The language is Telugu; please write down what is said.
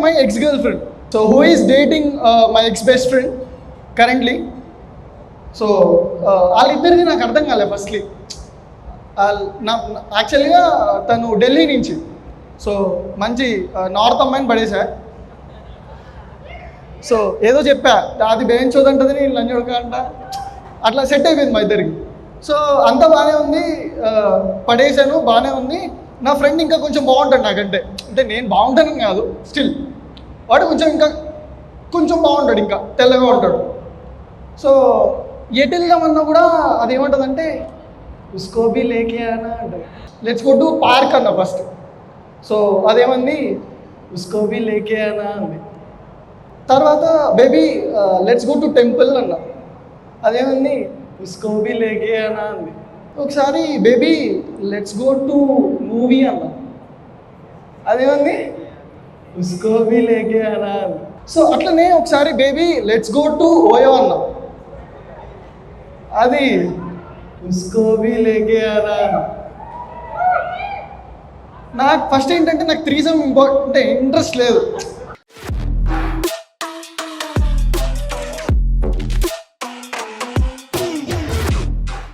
My ex girlfriend. So who is dating my ex best friend currently. So వాళ్ళిద్దరిది నాకు అర్థం కాలేదు ఫస్ట్లీ. యాక్చువల్గా తను ఢిల్లీ నుంచి, సో మంచి నార్త్ అమ్మాయిని పడేసా. సో ఏదో చెప్పా, అది బేయించోదంటది, నేను లంచ్ అంట, అట్లా సెట్ అయిపోయింది మా ఇద్దరికి. సో అంతా బాగానే ఉంది, పడేసాను, బాగానే ఉంది. నా ఫ్రెండ్ ఇంకా కొంచెం బాగుంటాడు నాకంటే, అంటే నేను బాగుంటానని కాదు, స్టిల్ వాడు ఇంకా కొంచెం బాగుంటాడు, ఇంకా తెల్లగా ఉంటాడు. సో ఎటు వెళ్దామన్నా కూడా అదేమంటుందంటే ఉస్కోబీ లేకే అన్నా అంటే లెట్స్ గో టు పార్క్ అన్న ఫస్ట్. సో అదేమంది ఉస్కోబీ లేకే అన్నా అంది. తర్వాత baby let's go to temple అన్న, అదేమంది ఉస్కోబీ లేకే అన్నా అంది. ఒకసారి baby let's go to movie అన్న, అదేమంది ఉస్కోబీ లేకే అన్నా అంది. సో అట్లనే ఒకసారి baby let's go to OYO అన్న, అది ఉస్కోబీ లేకే అన్నా. నాకు ఫస్ట్ ఏంటంటే నాకు త్రీసమ్ అంటే ఇంట్రెస్ట్ లేదు.